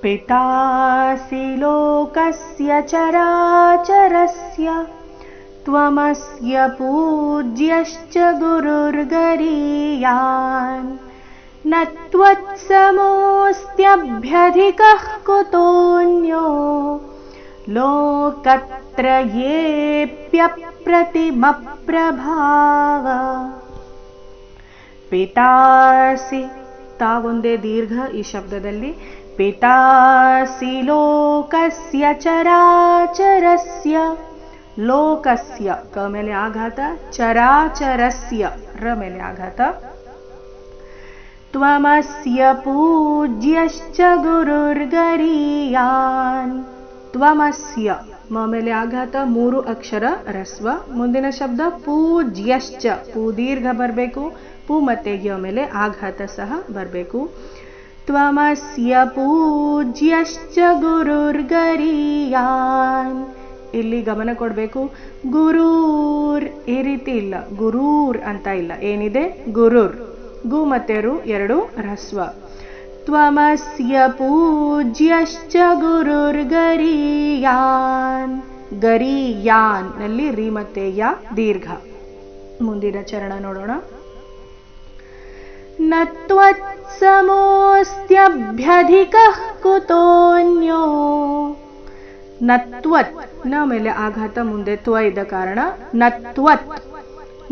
ಪಿತಾಸಿ ಲೋಕಸ್ಯ ಚರಾಚರಸ್ಯ ತ್ವಮಸ್ಯ ಪೂಜ್ಯಶ್ಚ ಗುರುರ್ಗರೀಯಾನ್ ನ ತ್ವತ್ಸಮೋऽಸ್ತ್ಯಭ್ಯಧಿಕಃ ಕುತೋऽನ್ಯೋ ಲೋಕತ್ರಯೇಪ್ಯಪ್ರತಿಮಪ್ರಭಾವ. ಪಿತಾಸಿ ತಾವೊಂದೇ ದೀರ್ಘ ಈ ಶಬ್ದದಲ್ಲಿ. ಪಿತಾಸಿ ಲೋಕಸ್ಯ ಚರಾಚರಸ್ಯ, ಲೋಕಸ್ಯ ಕ ಮೇಲೆ ಆಘಾತ, ಚರಾಚರಸ್ಯ ರ ಮೇಲೆ ಆಘಾತ. ತ್ವಮಸ್ಯ ಪೂಜ್ಯಶ್ಚ ಗುರುರ್ಗರೀಯಾನ್, ತ್ವಮಸ್ಯ ಮ ಮೇಲೆ ಆಘಾತ, 3 ಅಕ್ಷರ ರಸ್ವ. ಮುಂದಿನ ಶಬ್ದ ಪೂಜ್ಯಶ್ಚ, ಪೂ ದೀರ್ಘ ಬರಬೇಕು, ಪೂ ಮತ್ತೆ ಯ ಮೇಲೆ ಆಘಾತ ಸಹ ಬರಬೇಕು. ತ್ವಮಸ್ಯ ಪೂಜ್ಯಶ್ಚ ಗುರುರ್ಗರೀಯಾನ್, ಇಲ್ಲಿ ಗಮನ ಕೊಡಬೇಕು. ಗುರೂರ್ ಈ ರೀತಿ ಇಲ್ಲ, ಗುರೂರ್ ಅಂತ ಇಲ್ಲ, ಏನಿದೆ ಗುರುರ್. ಗು ಮತ್ತೆ ರು 2 ರಸ್ವ. ತ್ವಮಸ್ಯ ಪೂಜ್ಯಶ್ಚ ಗುರುರ್ಗರೀಯಾನ್, ಗರೀಯಾನ್ ನಲ್ಲಿ ರಿ ಮತ್ತೆ ಯ ದೀರ್ಘ. ಮುಂದಿನ ಚರಣ ನೋಡೋಣ. ನ ತ್ವತ್ಸಮೋऽಸ್ತ್ಯಭ್ಯಧಿಕಃ ಕುತೋऽನ್ಯೋ, ನತ್ವತ್ ನ ಮೇಲೆ ಆಘಾತ, ಮುಂದೆ ತ್ವ ಇದ್ದ ಕಾರಣ ನತ್ವತ್,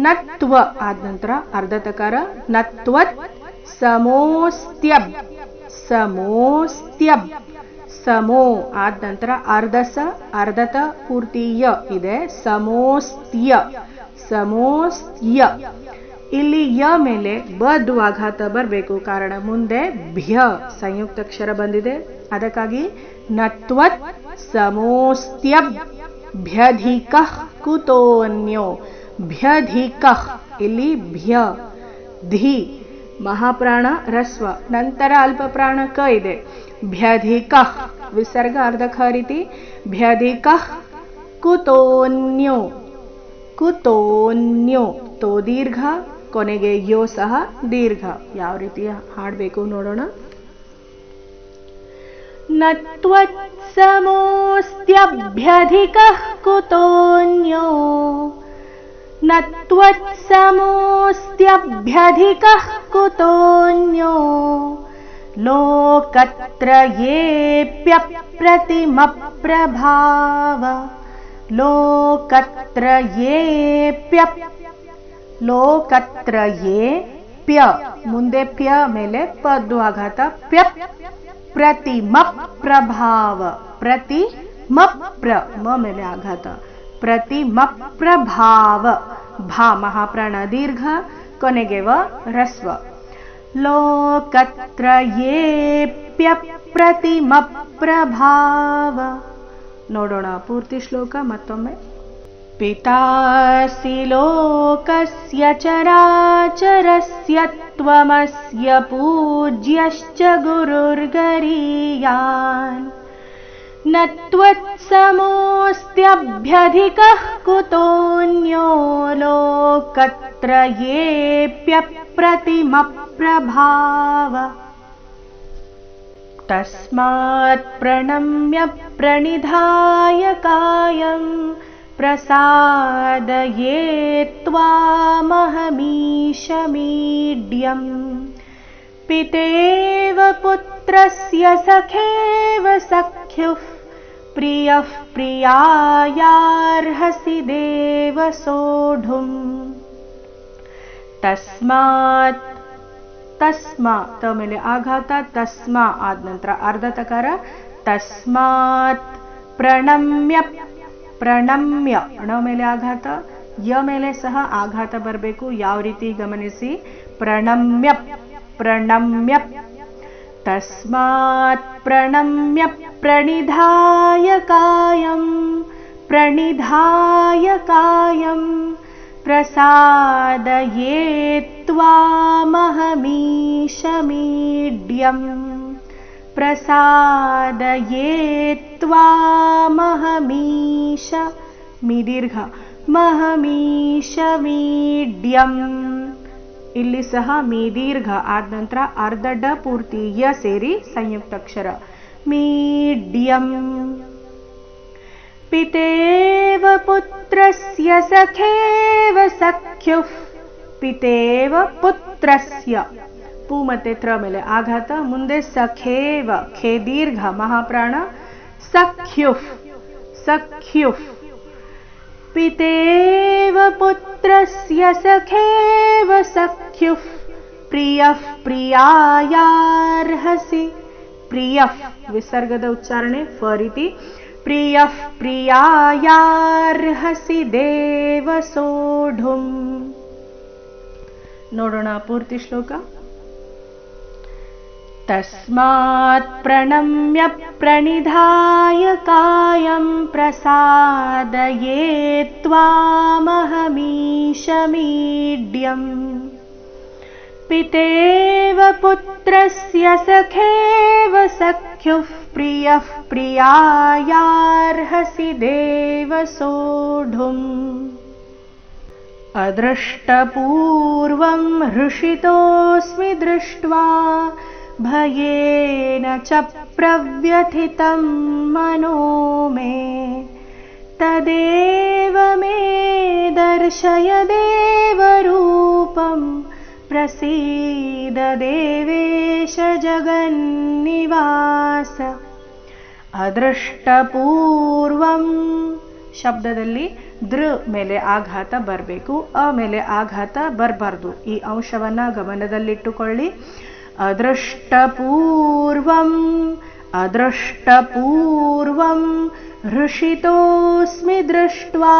ನತ್ವ ಆದ ನಂತರ ಅರ್ಧ ತಕಾರ. ನತ್ವತ್ ಸಮೋಸ್ತ್ಯಬ್, ಸಮೋಸ್ತ್ಯಬ್, ಸಮೋ ಆದ ನಂತರ ಅರ್ಧಸ ಅರ್ಧತ ಪೂರ್ತಿ ಯ ಇದೆ, ಸಮೋಸ್ತ್ಯ, ಸಮೋಸ್ತ್ಯ. ಇಲ್ಲಿ ಯ ಮೇಲೆ ಬದ್ದು ಆಘಾತ ಬರಬೇಕು, ಕಾರಣ ಮುಂದೆ ಭ್ಯ ಸಂಯುಕ್ತಾಕ್ಷರ ಬಂದಿದೆ. ಅದಕ್ಕಾಗಿ ನತ್ವತ್ ಸಮೋಸ್ತ್ಯಭ್ಯಧಿಕಃ ಕುತೋನ್ಯೋ, ಭ್ಯಧಿಕಃ ಇಲ್ಲಿ ಭ್ಯ ಧಿ ಮಹಾಪ್ರಾಣ ರಸ್ವ, ನಂತರ ಅಲ್ಪ ಪ್ರಾಣ ಕ ಇದೆ. ಭ್ಯಧಿಕಃ ವಿಸರ್ಗ ಅರ್ಧ ಖ ರೀತಿ. ಭ್ಯಧಿಕಃ ಕುತೋನ್ಯೋ, ಕುತೋನ್ಯೋ ತೋ ದೀರ್ಘ, ಕೊನೆಗೆ ಯೋ ಸಹ ದೀರ್ಘ. ಯಾವ ರೀತಿ ಹಾಡಬೇಕು ನೋಡೋಣ. ನ ತ್ವತ್ಸಮೋऽಸ್ತ್ಯಭ್ಯಧಿಕಃ ಕುತೋನ್ಯೋ, ನ ತ್ವತ್ಸಮೋऽಸ್ತ್ಯಭ್ಯಧಿಕಃ ಕುತೋನ್ಯೋ ಲೋಕತ್ರಯೇಪ್ಯಪ್ರತಿಮಪ್ರಭಾವ. ಲೋಕತ್ರಯೇಪ್ಯ, ಲೋಕತ್ರಯೇಪ್ಯ ಮುಂದೆ ಪ್ಯ ಮೇಲೆ ಪದ್ದು ಆಘಾತ, ಪ್ಯ ಪ್ರತಿಮಪ್ರಭಾವ, ಪ್ರತಿಮಪ್ರ ಮ ಮೇಲೆ ಆಘಾತ, ಪ್ರತಿಮಪ್ರಭಾವ. ಭಾ ಮಹಾಪ್ರಾಣ ದೀರ್ಘ, ಕೊನೆಗೆ ವ ರಸ್ವ. ಲೋಕತ್ರಯೇಪ್ಯಪ್ರತಿಮಪ್ರಭಾವ. ನೋಡೋಣ ಪೂರ್ತಿ ಶ್ಲೋಕ ಮತ್ತೊಮ್ಮೆ. ಪಿತಾಸಿ ಲೋಕಸ್ಯ ಚರಾಚರಸ್ಯ ತ್ವಮಸ್ಯ ಪೂಜ್ಯಶ್ಚ ಗುರುರ್ಗರೀಯಾನ್ ನ ತ್ವತ್ಸಮೋऽಸ್ತ್ಯಭ್ಯಧಿಕಃ ಕುತೋನ್ಯೋ ಲೋಕತ್ರಯೇಪ್ಯಪ್ರತಿಮಪ್ರಭಾವ. ತಸ್ಮಾತ್ ಪ್ರಣಮ್ಯ ಪ್ರಣಿಧಾಯ ಕಾಯಂ ಪ್ರಸಾದಯೇತ್ವಾಮಹಮೀಶಮೀಡ್ಯಂ ಪಿತೇವ ಪುತ್ರಸ್ಯ ಸಖೇವ ಸಖ್ಯುಃ ಪ್ರಿಯಃ ಪ್ರಿಯಾಯಾರ್ಹಸಿ ದೇವ ಸೋಢುಂ. ತಸ್ಮಾತ್ ತಸ್ಮಾ ತ ಮೇಲೆ ಆಘಾತ, ತಸ್ಮಾ ಆದ ನಂತರ ಅರ್ಧ ತಕಾರ. ತಸ್ಮಾತ್ ಪ್ರಣಮ್ಯ, ಪ್ರಣಮ್ಯ ಣ ಮೇಲೆ ಆಘಾತ, ಯ ಮೇಲೆ ಸಹ ಆಘಾತ ಬರಬೇಕು. ಯಾವ ರೀತಿ ಗಮನಿಸಿ. ಪ್ರಣಮ್ಯ, ಪ್ರಣಮ್ಯ. ತಸ್ಮಾತ್ ಪ್ರಣಮ್ಯ ಪ್ರಣಿಧಾಯ ಕಾಯಂ, ಪ್ರಣಿಧಾಯ ಕಾಯಂ ಪ್ರಸಾದಯೇತ್ವಾಮಹಮೀಶಮೀಡ್ಯಂ. ಪ್ರಸಾದಯೇತ್ವಾಮಹಮೀಶ ಮೀ ದೀರ್ಘ, ಮಹಮೀಶಮೀಡ್ಯಂ. ಇಲ್ಲಿ ಸಹ ಮೀ ದೀರ್ಘ ಆದ ನಂತರ ಅರ್ಧ ಡ ಪೂರ್ತಿ ಯ ಸೇರಿ ಸಂಯುಕ್ತಾಕ್ಷರ. मीड्यम् पितेव पुत्रस्य सखेव सख्युः पितेव पुत्रस्य ಪು ಮತ್ತೆ ತ್ರ ಮೇಲೆ ಆಘಾತ ಮುಂದೆ ಸಖೇವ ಖೇ ದೀರ್ಘ ಮಹಾಪ್ರಾಣ ಸಖ್ಯುಃ ಸಖ್ಯುಃ ಪಿತೇವ ಪುತ್ರಸ್ಯ ಸಖೇವ ಸಖ್ಯುಃ ಪ್ರಿಯಃ ಪ್ರಿಯಾಯಾರ್ಹಸಿ ಪ್ರಿಯಃ ವಿಸರ್ಗದ ಉಚ್ಚಾರಣೆ ಫ ರೀತಿ ಪ್ರಿಯಃ ಪ್ರಿಯಾಯಾರ್ಹಸಿ ದೇವ ಸೋಢುಂ. ನೋಡೋಣ ಪೂರ್ತಿ ಶ್ಲೋಕ. ತಸ್ಮಾತ್ ಪ್ರಣಮ್ಯ ಪ್ರಣಿಧಾಯ ಕಾಯಂ ಪ್ರಸಾದಯೇ ತ್ವಾಮಹಮೀಶಮೀಡ್ಯಂ ಪಿತೇವ ಪುತ್ರಸ್ಯ ಸಖೇವ ಸಖ್ಯುಃ ಪ್ರಿಯಃ ಪ್ರಿಯಾಯಾರ್ಹಸಿ ದೇವ ಸೋಢುಂ. ಅದೃಷ್ಟಪೂರ್ವಂ ಹೃಷಿತೋಸ್ಮಿ ದೃಷ್ಟ್ವಾ ಭಯೇನ ಚ ಪ್ರವ್ಯಥಿತಂ ಮನೋ ಮೇ ತದೇವ ಮೇ ದರ್ಶಯ ದೇವರೂಪಂ ಪ್ರಸೀದ ದೇವೇಶ ಜಗನ್ನಿವಾಸ. ಅದೃಷ್ಟಪೂರ್ವಂ ಶಬ್ದದಲ್ಲಿ ದೃ ಮೇಲೆ ಆಘಾತ ಬರಬೇಕು, ಅ ಮೇಲೆ ಆಘಾತ ಬರಬಾರ್ದು. ಈ ಅಂಶವನ್ನ ಗಮನದಲ್ಲಿಟ್ಟುಕೊಳ್ಳಿ. ಅದೃಷ್ಟಪೂರ್ವಂ ಅದೃಷ್ಟಪೂರ್ವಂ ಹೃಷಿತೋಸ್ಮಿ ದೃಷ್ಟ್ವಾ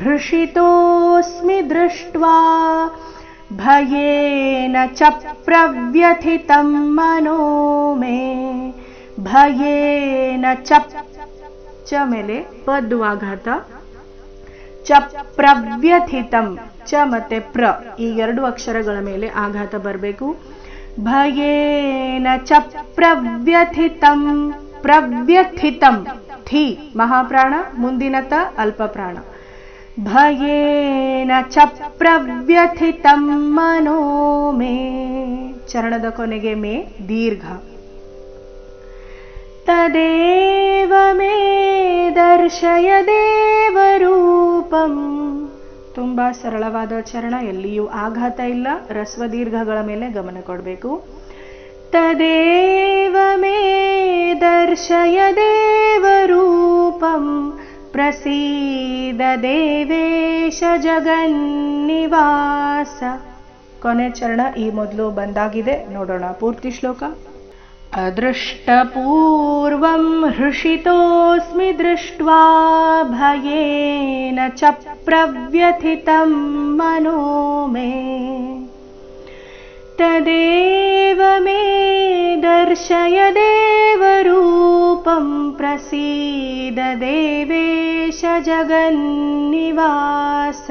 ಹೃಷಿತೋಸ್ಮಿ ದೃಷ್ಟ್ವಾ ಭಯೇನ ಚ ಪ್ರವ್ಯಥಿತಂ ಮನೋ ಮೇ ಭಯೇನ ಚ ಮೇಲೆ ಪದ್ದು ಆಘಾತ ಚ ಪ್ರವ್ಯಥಿತಂ ಚ ಮತ್ತೆ ಪ್ರ ಈ ಎರಡು ಅಕ್ಷರಗಳ ಮೇಲೆ ಆಘಾತ ಬರಬೇಕು. ಭಯೇನ ಚ ಪ್ರವ್ಯಥಿತಂ ಪ್ರವ್ಯಥಿತಂ ಥಿ ಮಹಾಪ್ರಾಣ ಮುಂದಿನ ತ ಅಲ್ಪ ಪ್ರಾಣ. ಭಯೇನ ಚ ಪ್ರವ್ಯಥಿತಂ ಮನೋ ಮೇ ಚರಣದ ಕೊನೆಗೆ ಮೇ ದೀರ್ಘ. ತದೇವ ಮೇ ದರ್ಶಯ ದೇವರೂಪಂ ತುಂಬಾ ಸರಳವಾದ ಚರಣ, ಎಲ್ಲಿಯೂ ಆಘಾತ ಇಲ್ಲ, ರಸ್ವ ದೀರ್ಘಗಳ ಮೇಲೆ ಗಮನ ಕೊಡಬೇಕು. ತದೇವ ಮೇ ದರ್ಶಯ ದೇವರೂಪಂ ಪ್ರಸೀದ ದೇವೇಶ ಜಗನ್ನಿವಾಸ. ಕೊನೆ ಚರಣ ಈ ಮೊದಲು ಬಂದಾಗಿದೆ, ನೋಡೋಣ ಪೂರ್ತಿ ಶ್ಲೋಕ. ಅದೃಷ್ಟಪೂರ್ವಂ ಹೃಷಿತೋಸ್ಮಿ ದೃಷ್ಟ್ವಾ ಭಯೇನ ಚ ಪ್ರವ್ಯಥಿತಂ ಮನೋ ಮೇ ತದೇವ ಮೇ ದರ್ಶಯ ದೇವರೂಪಂ ಪ್ರಸೀದ ದೇವೇಶ ಜಗನ್ನಿವಾಸ.